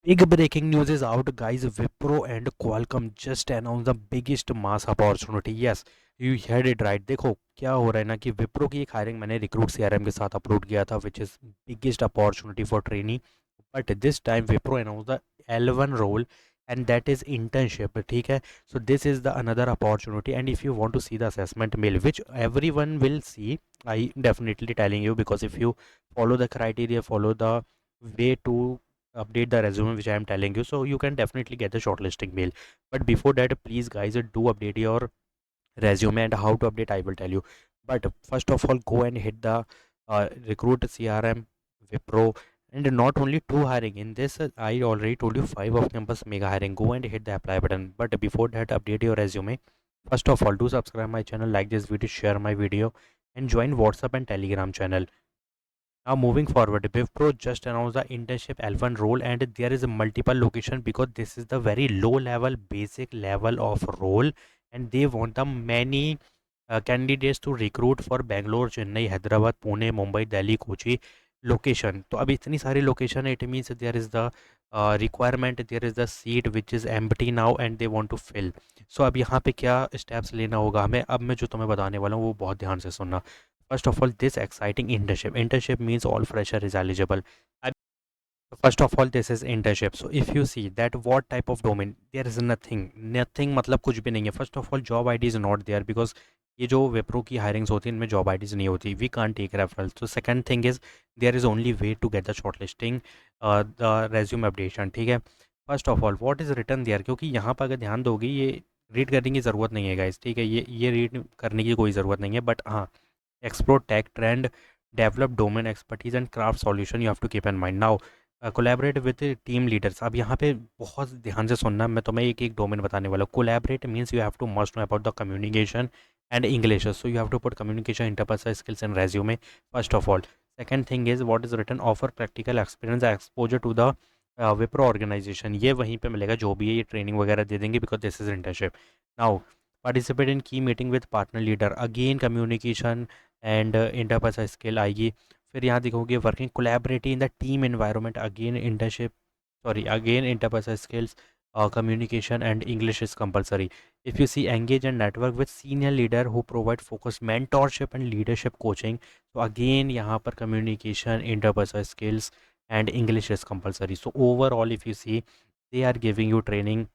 Big breaking news is out, guys. Wipro and Qualcomm just announced the biggest mass opportunity. Yes, you heard it right. देखो क्या हो रहा है ना कि विप्रो की एक हायरिंग मैंने रिक्रूट सीआरएम के साथ अपलोड किया था, which is biggest opportunity for trainee. But this time Wipro announce the L1 role and that is internship. ठीक है, so this is the another opportunity, and if you want to see the assessment mail which everyone will see, I definitely telling you, because if you follow the criteria, follow the way to update the resume which I am telling you, so you can definitely get the shortlisting mail. But before that, please guys, do update your resume, and how to update I will tell you. But first of all, go and hit the recruit CRM Wipro. And not only two hiring in this, I already told you five of campus mega hiring. Go and hit the apply button. But before that, update your resume. First of all, do subscribe my channel, like this video, share my video, and join WhatsApp and Telegram channel. Now moving forward, Wipro just announced the internship L1 role, and there is a multiple location because this is the very low level, basic level of role, and they want the many candidates to recruit for Bangalore, Chennai, Hyderabad, Pune, Mumbai, Delhi, Kochi location. तो अब इतनी सारी location है, it means there is the requirement, there is the seat which is empty now and they want to fill. So अब यहाँ पे क्या steps लेना होगा हमें, अब मैं जो तुम्हें बताने वाला हूँ वो बहुत ध्यान से सुनना. First of all, this exciting internship. Internship means all fresher is eligible. I, first of all, this is internship. So if you see that what type of domain, there is nothing मतलब कुछ भी नहीं है. First of all, job ID is not there because ये जो विप्रो की hirings होती हैं इनमें जॉब आईडीज नहीं होती. We can't take referral. तो second thing is there is only way to get the short listing, the resume updation. ठीक है, first of all what is return there, क्योंकि यहाँ पर अगर ध्यान दोगे ये रीड करने की ज़रूरत नहीं है गाइस. ठीक है, ये रीड करने की कोई ज़रूरत नहीं है. बट हाँ, explore tech trend, develop domain expertise and craft solution. You have to keep in mind. Now collaborate with team leaders. अब यहाँ पे बहुत ध्यान से सुनना, मैं तुम्हें एक एक डोमेन बताने वाला हूँ. collaborate means you have to must know about the communication and English, so you have to put communication interpersonal skills in resume first of all. Second thing is what is written, offer practical experience exposure to the Wipro organisation. ये वहीं पे मिलेगा जो भी है, ये training वगैरह दे देंगे because this is internship. Now participate in key meeting with partner leader, again communication and interpersonal skill आएगी. फिर यहाँ दिखोगे working collaborative in the team environment, again internship, sorry again interpersonal skills, communication and English is compulsory. If you see engage and network with senior leader who provide focused mentorship and leadership coaching, so again यहाँ पर communication, interpersonal skills and English is compulsory. So overall if you see, they are giving you training,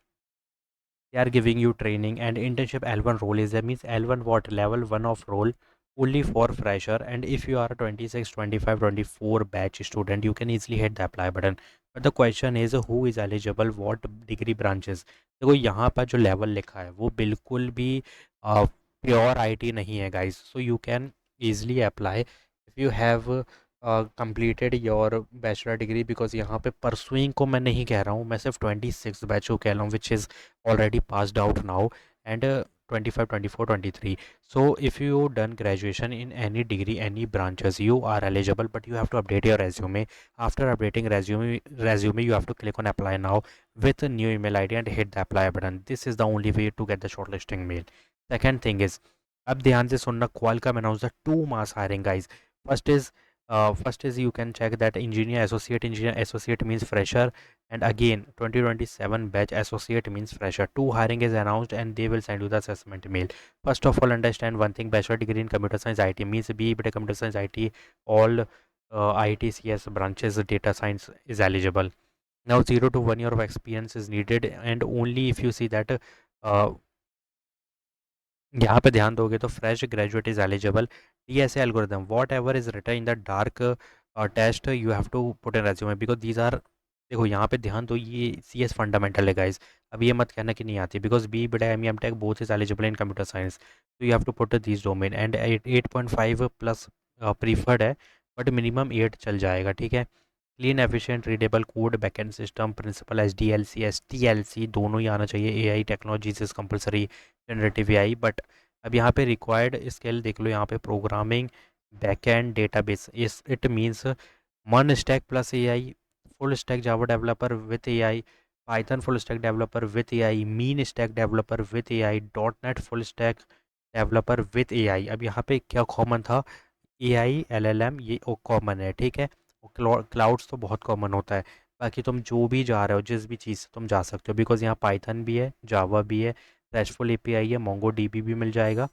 and internship L1 role is, that means L1 what, level 1 of role only for fresher. And if you are a 26, 25, 24 batch student, you can easily hit the apply button. But the question is who is eligible, what degree branches. देखो यहाँ पर जो level लिखा है वो बिल्कुल भी pure IT नहीं है guys. So you can easily apply if you have completed your bachelor degree, because यहाँ पे परसुइंग को मैं नहीं कह रहा हूँ, मैं सिर्फ 26 बैच को कह रहा हूँ which is already passed out now, and 25, 24, 23. So if you done graduation in any degree, any branches, you are eligible, but you have to update your resume. After updating resume you have to click on apply now with a new email id and hit the apply button. This is the only way to get the shortlisting mail. Second thing is, अब ध्यान से सुनना, Qualcomm announced the two mass hiring guys. First is you can check that engineer, associate means fresher, and again 2027 batch associate means fresher. Two hiring is announced and they will send you the assessment mail. First of all, understand one thing, bachelor degree in computer science IT means BE computer science IT, all ITCS branches data science is eligible. Now 0 to 1 year of experience is needed, and only if you see that यहाँ पे ध्यान दोगे तो fresh graduate is eligible. DSA algorithm, what ever is written in the dark test you have to put in resume, because these are, देखो यहाँ पे ध्यान दो, ये CS फंडामेंटल है गाइस. अब ये मत कहना कि नहीं आती, बिकॉज बी बड़ा M tech both is eligible in computer science. तो you have to put these domain, and 8.5 plus preferred है, बट मिनिमम 8 चल जाएगा. ठीक है, clean efficient readable code, backend system principle, SDLC STLC दोनों ही आना चाहिए. AI technologies is compulsory, generative AI. But अब यहाँ पे रिक्वायर्ड स्किल देख लो, यहाँ पे प्रोग्रामिंग, बैकएंड, डेटाबेस, इस इट मीन्स मन stack plus AI, full stack Java developer with AI, Python full stack developer with AI, mean stack developer with AI, .NET full stack developer with AI. अब यहाँ पे क्या common था, AI LLM ये common है. ठीक है, क्लाउड्स तो बहुत कॉमन होता है. बाकी तुम जो भी जा रहे हो, जिस भी चीज़ से तुम जा सकते हो, बिकॉज यहाँ पाइथन भी है, जावा भी है, रेस्टफुल एपीआई है, मोंगो डीबी भी मिल जाएगा।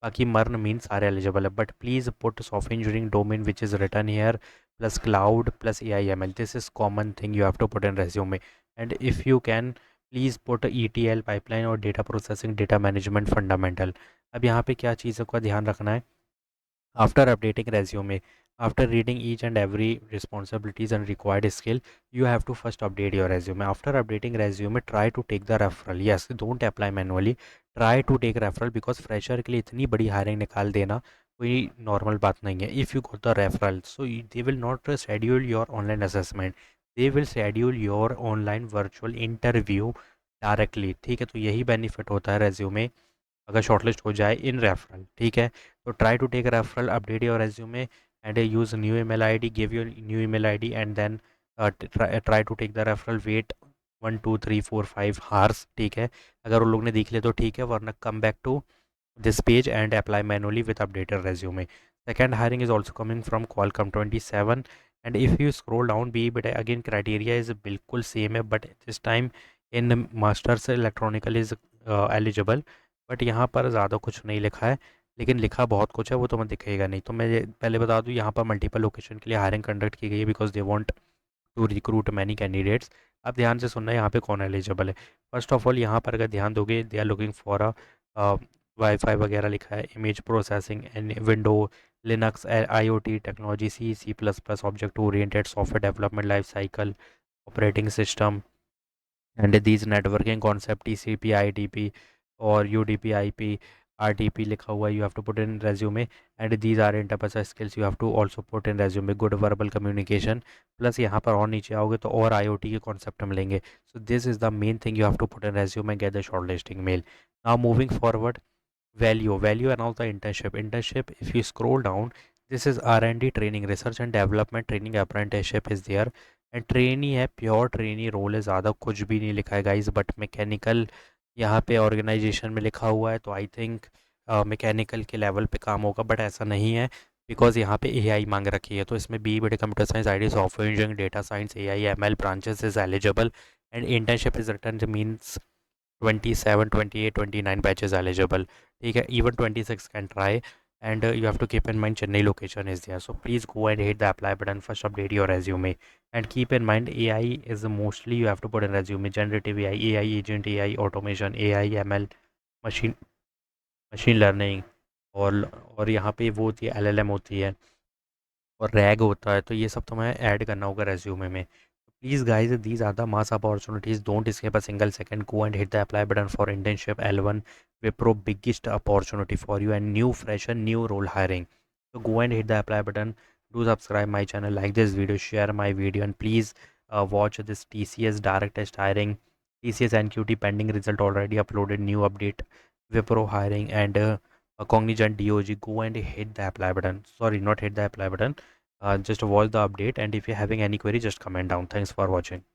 बाकी मर्न मीन सारे एलिजिबल है, but please put software engineering domain which is written here plus cloud plus A I M L, this is common thing you have to put in resume. And if you can please put E T L pipeline और data processing data management fundamental. अब यहाँ पे क्या चीज़ों का ध्यान रखना है, after updating resume, after reading each and every responsibilities and required skill, you have to first update your resume. After updating resume, try to take the referral. Yes, don't apply manually, try to take referral, because fresher के लिए इतनी बड़ी hiring निकाल देना कोई normal बात नहीं है. If you got the referral, so they will not schedule your online assessment, they will schedule your online virtual interview directly. ठीक है, तो यही benefit होता है resume अगर शॉर्टलिस्ट हो जाए इन रेफरल। ठीक है, तो try to take referral, update your resume and use new email ID, give your new email ID and then try to take the referral, wait 1 2 3 4 5 hours. ठीक है, अगर उन लोग ने देख लिया तो ठीक है, वरना come back to this page and apply manually with updated resume. Second hiring is also coming from Qualcomm 27, and if you scroll down b but again criteria is बिल्कुल same है, but this time in masters electronical is eligible, but यहाँ पर ज़्यादा कुछ नहीं लिखा है, लेकिन लिखा बहुत कुछ है, वो तुम्हें दिखेगा नहीं। तो मैं पहले बता दूँ, यहाँ पर मल्टीपल लोकेशन के लिए हायरिंग कंडक्ट की गई है because they want to recruit many candidates. अब ध्यान से सुनना है यहाँ पे कौन एलिजिबल है। फर्स्ट ऑफ ऑल यहाँ पर अगर ध्यान दोगे, they are looking for a wifi वगैरह लिखा है, image processing and window Linux IoT technology, C plus plus, object oriented software development life cycle, operating system and these networking concept, TCP ITP और UDP IP RTP लिखा हुआ है, you have to put in resume and these are interpersonal skills you have to also put in resume, good verbal communication, plus यहाँ पर और नीचे आओगे तो और आईओटी के कॉन्सेप्ट मिलेंगे। So this is the main thing you have to put in resume, get the short listing mail. Now moving forward, value announce the internship. If you scroll down, this is R&D training, research and development training, apprenticeship is there, and trainee है, pure trainee role है, ज़्यादा कुछ भी नहीं लिखा है guys, but mechanical यहाँ पे ऑर्गेनाइजेशन में लिखा हुआ है, तो आई थिंक मैकेनिकल के लेवल पे काम होगा, बट ऐसा नहीं है बिकॉज यहाँ पे एआई मांग रखी है। तो इसमें B B computer science, IT, software engineering, data science, AI ML branches is eligible, and internship is return means 27 28 29 batches eligible. ठीक है, even 26 can try, and you have to keep in mind Chennai location is there, so please go and hit the apply button, first update your resume, and keep in mind AI is mostly you have to put in resume, generative AI agent, AI automation, AI ML, machine machine learning, और यहाँ पे वो होती है LLM होती है, और rag होता है, तो ये सब तुम्हें ऐड करना होगा रेज्यूमे में। Please guys, these are the mass opportunities, don't skip a single second, go and hit the apply button for internship L1 Wipro, biggest opportunity for you, and new fresher new role hiring. So go and hit the apply button, do subscribe my channel, like this video, share my video, and please watch this TCS direct test hiring, TCS NQT pending result already uploaded, new update, Wipro hiring, and Cognizant DOG. Go and hit the apply button, sorry, not hit the apply button, just watch the update, and if you're having any query, just comment down. Thanks for watching.